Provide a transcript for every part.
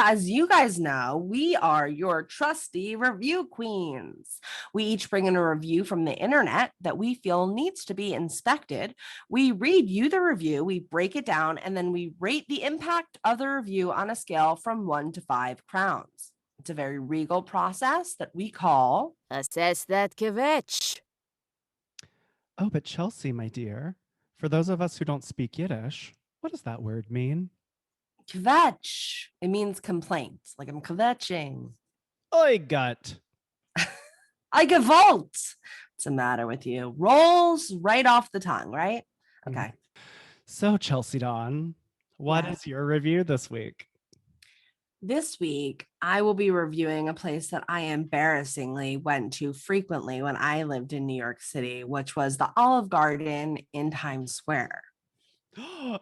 as you guys know, we are your trusty review queens. We each bring in a review from the internet that we feel needs to be inspected. We read you the review, we break it down, and then we rate the impact of the review on a scale from 1 to 5 crowns. It's a very regal process that we call Assess that kvetch. Oh, but Chelsey, my dear, for those of us who don't speak Yiddish, what does that word mean? kvetch. It means complaint, like I'm kvetching. Oi, gut. I gewollt. What's the matter with you? Rolls right off the tongue, right? Okay. So, Chelsey Donn, what is your review this week? This week, I will be reviewing a place that I embarrassingly went to frequently when I lived in New York City, which was the Olive Garden in Times Square. I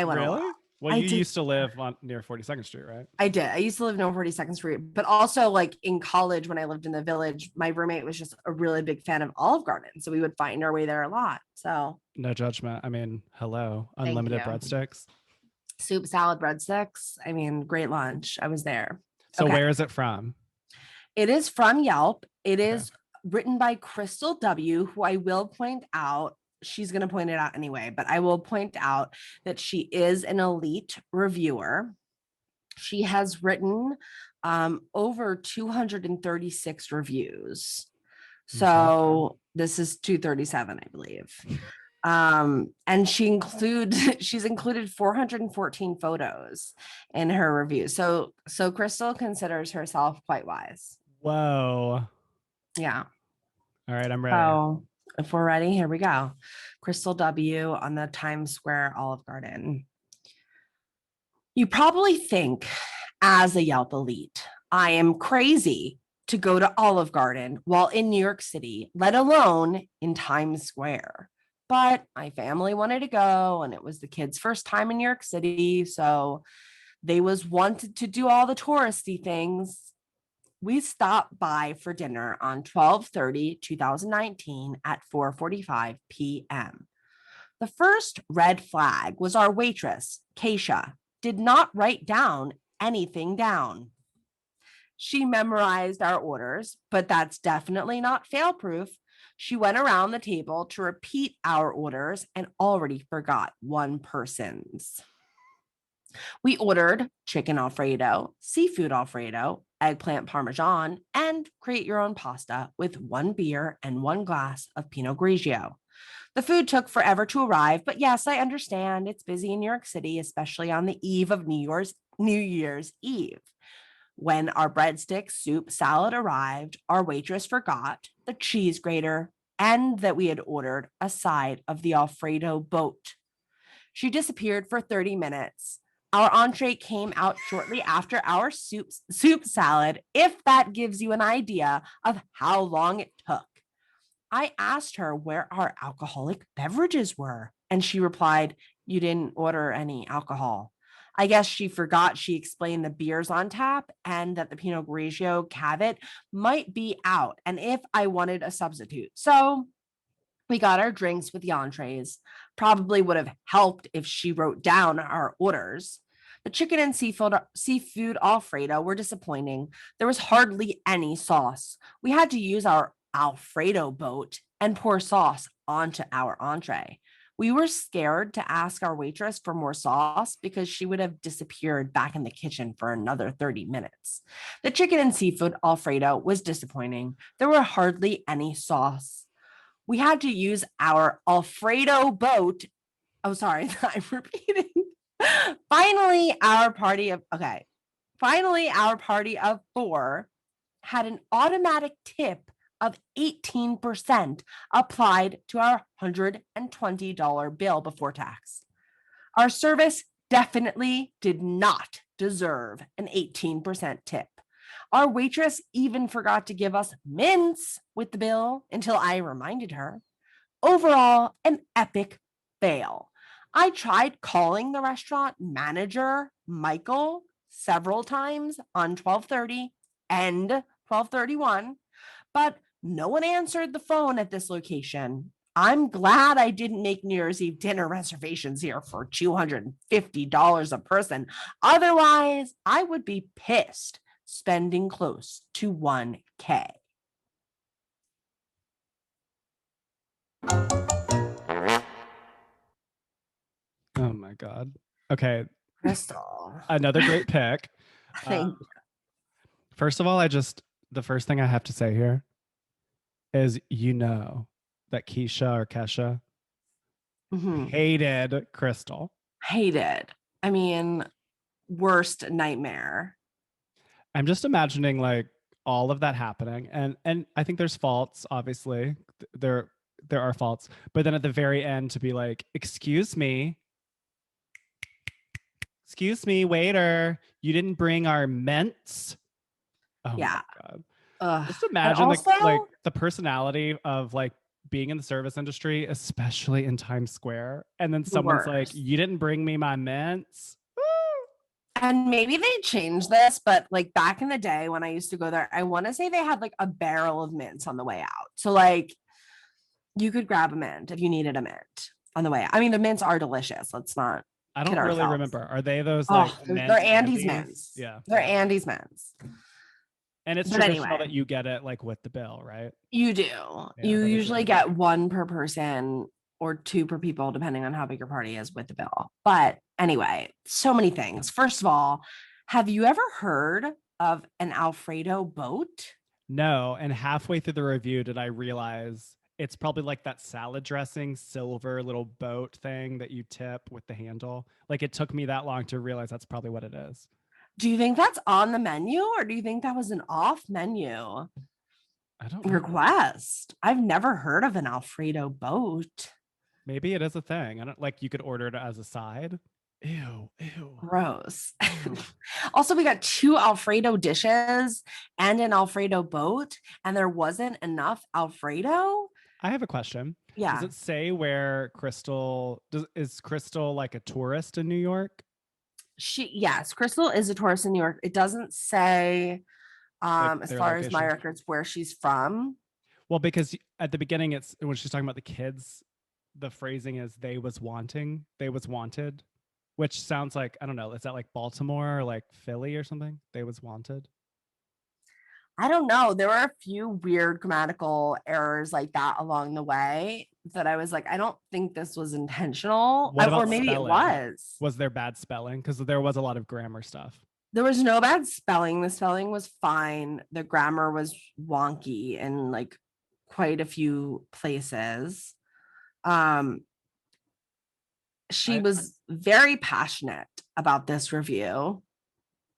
went a lot. Really? Well, you used to live near 42nd Street, right? I did. I used to live near 42nd Street, but also like in college when I lived in the Village, my roommate was just a really big fan of Olive Garden. So we would find our way there a lot. So no judgment. I mean, hello, unlimited breadsticks. Soup, salad, breadsticks. I mean, great lunch. I was there. So where is it from? It is from Yelp. It is written by Crystal W., who I will point out, she's going to point it out anyway, but I will point out that she is an elite reviewer. She has written over 236 reviews. So this is 237, I believe. And she's included 414 photos in her review. So Crystal considers herself quite wise. Whoa. Yeah. All right, I'm ready. So if we're ready, here we go. Crystal W. on the Times Square Olive Garden. You probably think, as a Yelp elite, I am crazy to go to Olive Garden while in New York City, let alone in Times Square. But my family wanted to go, and it was the kids' first time in New York City, so they wanted to do all the touristy things. We stopped by for dinner on 12/30/2019 at 4:45 p.m. The first red flag was our waitress, Keisha, did not write anything down. She memorized our orders, but that's definitely not fail-proof. She went around the table to repeat our orders and already forgot one person's. We ordered chicken Alfredo, seafood Alfredo, eggplant Parmesan, and create your own pasta with 1 beer and 1 glass of Pinot Grigio. The food took forever to arrive, but yes, I understand it's busy in New York City, especially on the eve of New Year's Eve. When our breadstick soup salad arrived, our waitress forgot the cheese grater and that we had ordered a side of the Alfredo Boat. She disappeared for 30 minutes. Our entree came out shortly after our soup salad, if that gives you an idea of how long it took. I asked her where our alcoholic beverages were, and she replied, "You didn't order any alcohol." I guess she forgot she explained the beers on tap and that the Pinot Grigio caveat might be out, and if I wanted a substitute. So we got our drinks with the entrees. Probably would have helped if she wrote down our orders. The chicken and seafood Alfredo were disappointing. There was hardly any sauce. We had to use our Alfredo Boat and pour sauce onto our entree. We were scared to ask our waitress for more sauce because she would have disappeared back in the kitchen for another 30 minutes. The chicken and seafood Alfredo was disappointing. There were hardly any sauce. We had to use our Alfredo Boat. Oh, sorry, I'm repeating. Finally, our party of 4 had an automatic tip of 18% applied to our $120 bill before tax. Our service definitely did not deserve an 18% tip. Our waitress even forgot to give us mints with the bill until I reminded her. Overall, an epic fail. I tried calling the restaurant manager, Michael, several times on 12:30 and 12:31, but no one answered the phone at this location. I'm glad I didn't make New Year's Eve dinner reservations here for $250 a person. Otherwise, I would be pissed spending close to 1K. Oh my God. Okay. Crystal. Another great pick. Thank First of all, the first thing I have to say here is, that Keisha or Kesha hated Crystal. Hated. I mean, worst nightmare. I'm just imagining like all of that happening, and I think there's faults. Obviously, there are faults, but then at the very end to be like, "Excuse me, waiter, you didn't bring our mints." Oh Yeah. my God! Just imagine like the personality of like being in the service industry, especially in Times Square, and then someone's like, "You didn't bring me my mints." And maybe they changed this, but like back in the day when I used to go there, I want to say they had like a barrel of mints on the way out. So like you could grab a mint if you needed a mint on the way out. I mean, the mints are delicious. Let's not. I don't really ourselves. remember. Are they those Oh, like they're Andy's mints. Yeah. They're Andy's mints. And it's traditional that you get it like with the bill, right? You do. Yeah, you usually get one per person or two per people, depending on how big your party is with the bill. But anyway, so many things. First of all, have you ever heard of an Alfredo boat? No. And halfway through the review, did I realize it's probably like that salad dressing silver little boat thing that you tip with the handle. Like it took me that long to realize that's probably what it is. Do you think that's on the menu, or do you think that was an off menu I don't know. request? I've never heard of an Alfredo boat. Maybe it is a thing. I don't like, you could order it as a side. Ew. Gross. Also, we got 2 Alfredo dishes and an Alfredo boat, and there wasn't enough Alfredo. I have a question. Yeah. Does it say where is Crystal like a tourist in New York? Yes, Crystal is a tourist in New York. It doesn't say as far as my records where she's from. Well, because at the beginning, it's when she's talking about the kids, the phrasing is they was wanted, which sounds like, I don't know, is that like Baltimore or like Philly or something? They was wanted. I don't know. There were a few weird grammatical errors like that along the way that I was like, I don't think this was intentional. Or maybe spelling? It was. Was there bad spelling? Because there was a lot of grammar stuff. There was no bad spelling. The spelling was fine. The grammar was wonky in like quite a few places. She was very passionate about this review.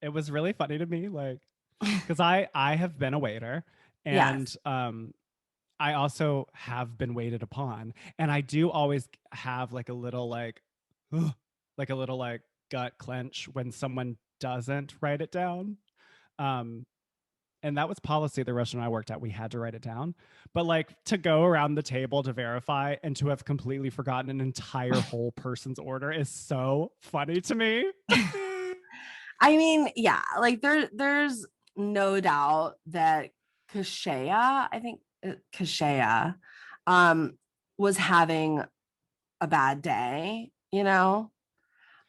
It was really funny to me, like, because I have been a waiter, and yes. I also have been waited upon, and I do always have like a little like gut clench when someone doesn't write it down. And that was policy at the restaurant I worked at. We had to write it down. But like to go around the table to verify and to have completely forgotten an entire whole person's order is so funny to me. I mean, yeah, like there's no doubt that Kashaya, I think Kashaya, was having a bad day, you know?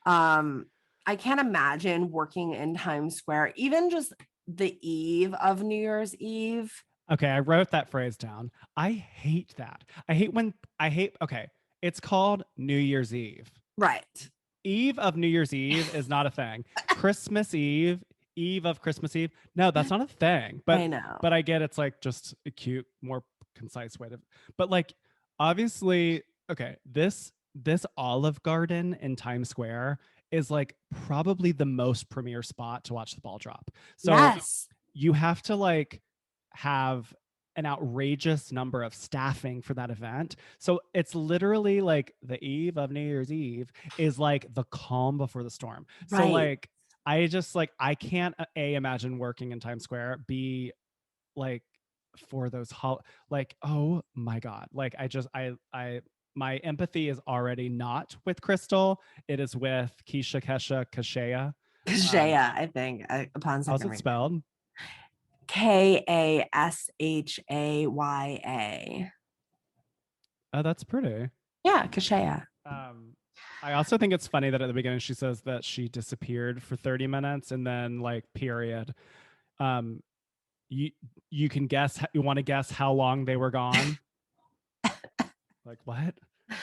I can't imagine working in Times Square, even just the eve of New Year's Eve. Okay, I wrote that phrase down. I hate that. Okay, it's called New Year's Eve. Right. Eve of New Year's Eve is not a thing. Christmas Eve, Eve of Christmas Eve. No, that's not a thing. But I know. But I get it's like just a cute, more concise way to. But like, obviously, okay, this Olive Garden in Times Square is like probably the most premier spot to watch the ball drop. So yes. You have to like have an outrageous number of staffing for that event. So it's literally like the eve of New Year's Eve is like the calm before the storm. Right. So like, I can't imagine working in Times Square, B, like for those like, oh my God. Like my empathy is already not with Crystal. It is with Keisha, Kesha, Kashaya. Kashaya, I think. Upon second how's it spelled? Kashaya. Oh, that's pretty. Yeah, Kashaya. I also think it's funny that at the beginning she says that she disappeared for 30 minutes and then like period. Um, you you can guess, you want to guess how long they were gone? Like what?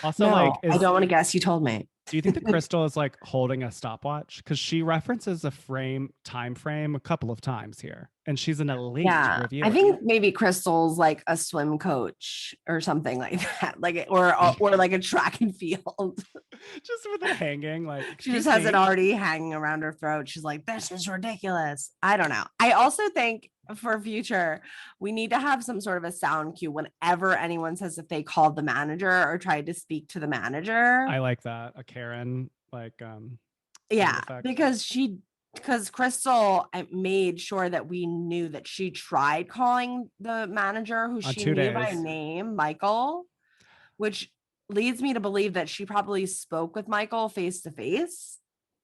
Also, like, No, I don't want to guess. You told me. do you think that Crystal is like holding a stopwatch? Because she references a time frame a couple of times here, and she's an elite Yeah, reviewer. I think maybe Crystal's like a swim coach or something like that, like or like a track and field. Just with it hanging, like She just excuse has it me. already hanging around her throat. She's like, this is ridiculous. I don't know. I also think for future, we need to have some sort of a sound cue whenever anyone says that they called the manager or tried to speak to the manager. I like that. A Karen, like sound Yeah, effect. because Crystal made sure that we knew that she tried calling the manager who On she 2 knew by days. name, Michael, which leads me to believe that she probably spoke with Michael face to face.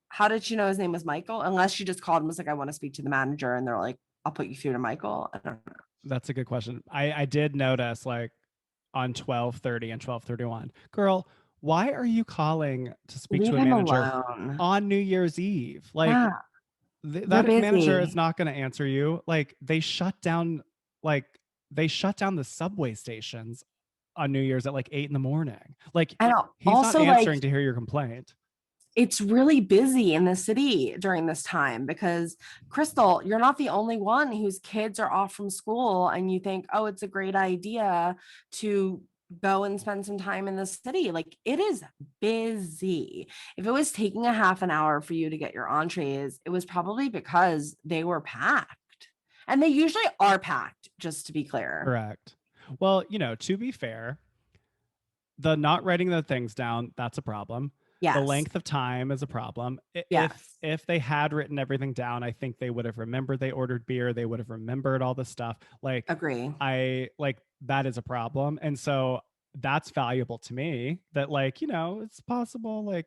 How did she know his name was Michael? Unless she just called him and was like, I want to speak to the manager. And they're like, I'll put you through to Michael. I don't know. That's a good question. I did notice like on 12:30 and 12:31, girl, why are you calling to speak Leave to a him manager alone. on New Year's Eve? Like Yeah, they're that manager is busy. not going to answer you. Like like they shut down the subway stations on New Year's at like 8 in the morning. Like And he's not also, like, answering to hear your complaint. it's really busy in the city during this time because Crystal, you're not the only one whose kids are off from school and you think, oh, it's a great idea to go and spend some time in the city. Like it is busy. If it was taking a half an hour for you to get your entrees, it was probably because they were packed. And they usually are packed, just to be clear. Correct. Well, to be fair, the not writing the things down, that's a problem. The Yes. length of time is a problem. Yes. If they had written everything down, I think they would have remembered they ordered beer. They would have remembered all this stuff. Like Agree. that is a problem. And so that's valuable to me that it's possible,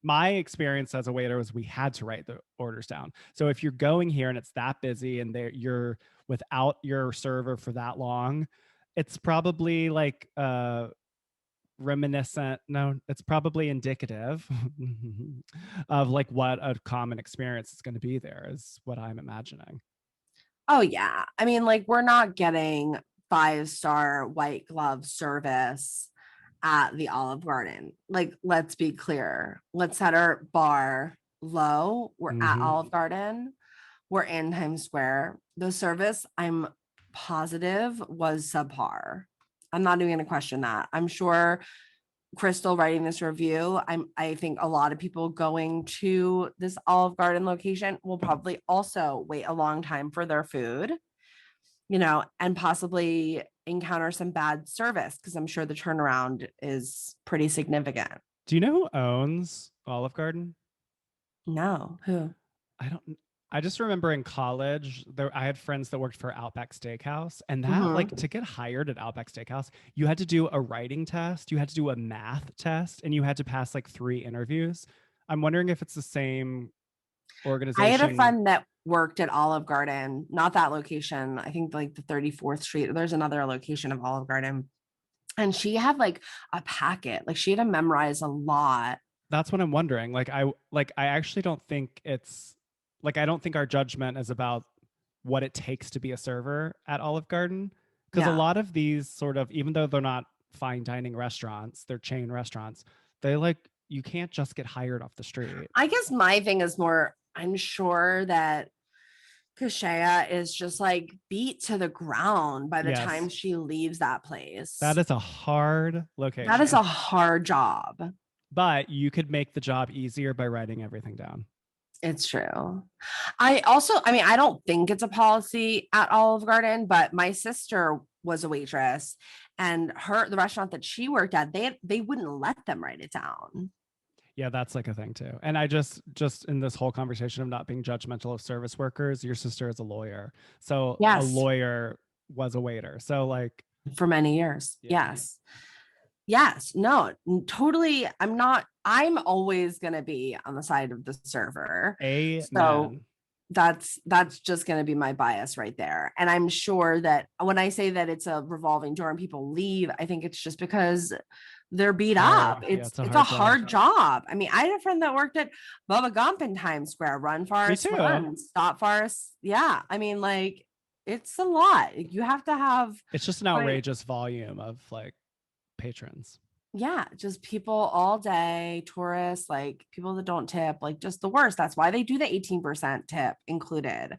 my experience as a waiter was we had to write the orders down. So if you're going here and it's that busy and you're without your server for that long, it's probably like reminiscent, no, it's probably indicative of like what a common experience is going to be there, is what I'm imagining. Oh yeah. I mean, like we're not getting 5-star white glove service at the Olive Garden. Like, let's be clear. Let's set our bar low. We're at Olive Garden. We're in Times Square. The service, I'm positive, was subpar. I'm not even going to question that. I'm sure Crystal writing this review, I think a lot of people going to this Olive Garden location will probably also wait a long time for their food, and possibly encounter some bad service because I'm sure the turnaround is pretty significant. Do you know who owns Olive Garden? No, who? I just remember in college, I had friends that worked for Outback Steakhouse, and that like to get hired at Outback Steakhouse, you had to do a writing test, you had to do a math test, and you had to pass like 3 interviews. I'm wondering if it's the same organization. I had a friend that worked at Olive Garden, not that location. I think like the 34th Street. There's another location of Olive Garden. And she had like a packet. Like she had to memorize a lot. That's what I'm wondering. I actually don't think it's like, I don't think our judgment is about what it takes to be a server at Olive Garden. Because a lot of these sort of, even though they're not fine dining restaurants, they're chain restaurants, you can't just get hired off the street. I guess my thing is more, I'm sure that Kashaya is just like beat to the ground by the time she leaves that place. That is a hard location. That is a hard job. But you could make the job easier by writing everything down. It's true. I mean, I don't think it's a policy at Olive Garden, but my sister was a waitress and the restaurant that she worked at, they wouldn't let them write it down. Yeah, that's like a thing too. And I just in this whole conversation of not being judgmental of service workers, your sister is a lawyer. So a lawyer was a waiter. So like for many years. Yeah. Yes. No, totally. I'm always going to be on the side of the server. Amen. So that's just going to be my bias right there. And I'm sure that when I say that it's a revolving door and people leave, I think it's just because they're beat up. It's a hard job. I mean, I had a friend that worked at Bubba Gump in Times Square, run fast, run, stop fast. Yeah. I mean, like, it's a lot. You have to have, it's just an outrageous volume of like patrons. Yeah, just people all day, tourists, like people that don't tip, like just the worst. That's why they do the 18% tip included.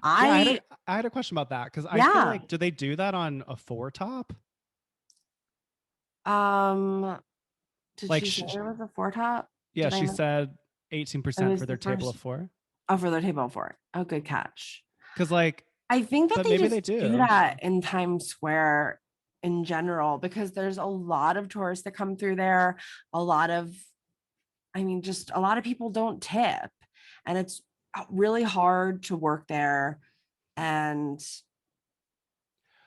I had a question about that because I feel like, do they do that on a 4-top? Did like she say it was a 4-top? Yeah, she said 18% for their table of 4. Oh, for their table of 4. Oh, good catch. Because like, I think that they do that in Times Square in general, because there's a lot of tourists that come through there. Just a lot of people don't tip, and it's really hard to work there, and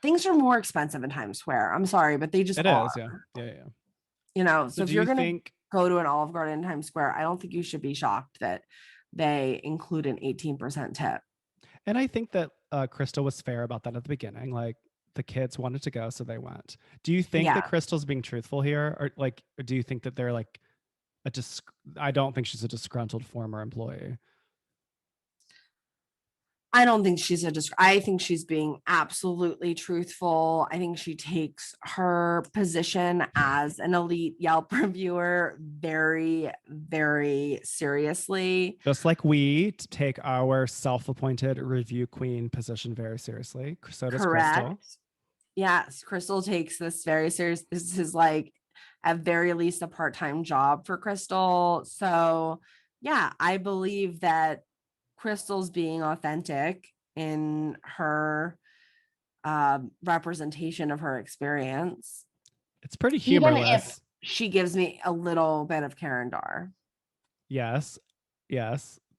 things are more expensive in Times Square. I'm sorry, but they just are. Yeah. You know, so if you're going to go to an Olive Garden in Times Square, I don't think you should be shocked that they include an 18% tip. And I think that Crystal was fair about that at the beginning. Like, the kids wanted to go, so they went. Do you think that Crystal's being truthful here? Or do you think that they're like I don't think she's a disgruntled former employee. I don't think she's I think she's being absolutely truthful. I think she takes her position as an elite Yelp reviewer very, very seriously. Just like we take our self-appointed review queen position very seriously. So does Crystal. Yes, Crystal takes this very serious. This is like at very least a part-time job for Crystal. So yeah, I believe that Crystal's being authentic in her representation of her experience. It's pretty humorless. Even if she gives me a little bit of Karen Dar. Yes.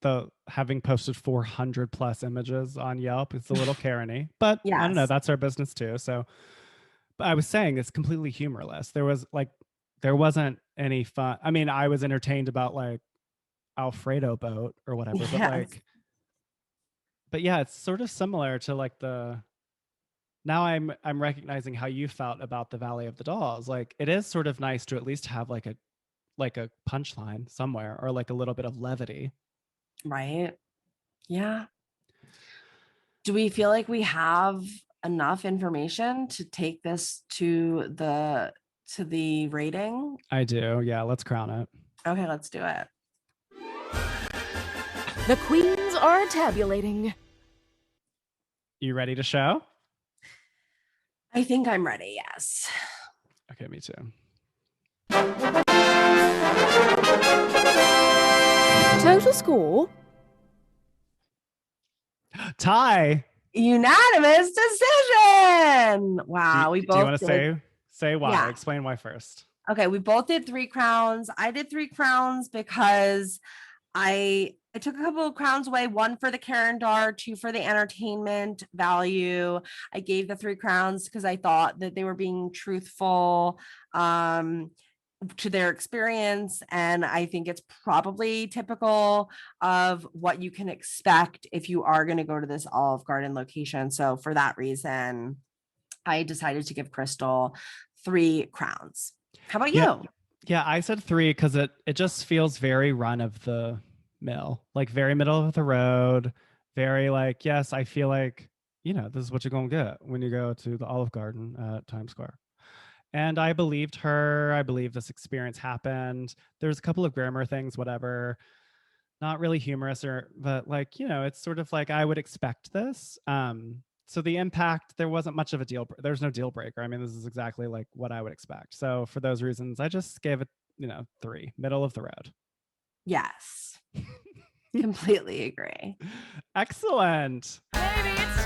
Though having posted 400 plus images on Yelp, it's a little Karen-y, but I don't know. That's our business too. So, but I was saying it's completely humorless. There wasn't any fun. I mean, I was entertained about like Alfredo Boat or whatever, but yeah, it's sort of similar to like now I'm recognizing how you felt about the Valley of the Dolls. Like, it is sort of nice to at least have like a punchline somewhere, or like a little bit of levity. Right. Yeah. Do we feel like we have enough information to take this to the rating? I do. Yeah, let's crown it. Okay, let's do it. The queens are tabulating. You ready to show? I think I'm ready, yes. Okay, me too. Total score? Tie. Unanimous decision. Wow, we both. Do you want to say why? Yeah. Explain why first. Okay, we both did 3 crowns. I did 3 crowns because I took a couple of crowns away, 1 for the Karen Dar, 2 for the entertainment value. I gave the 3 crowns because I thought that they were being truthful to their experience. And I think it's probably typical of what you can expect if you are going to go to this Olive Garden location. So for that reason, I decided to give Crystal 3 crowns. How about you? Yeah, I said 3 because it just feels very run of the mill, like very middle of the road, very like, yes, I feel like, this is what you're going to get when you go to the Olive Garden at Times Square. And I believed her. I believe this experience happened. There's a couple of grammar things, whatever, not really humorous, but like, it's sort of like I would expect this. So the impact, there wasn't much of a there's no deal breaker. I mean, this is exactly like what I would expect. So for those reasons, I just gave it, 3, middle of the road. Yes. Completely agree. Excellent. Baby, it's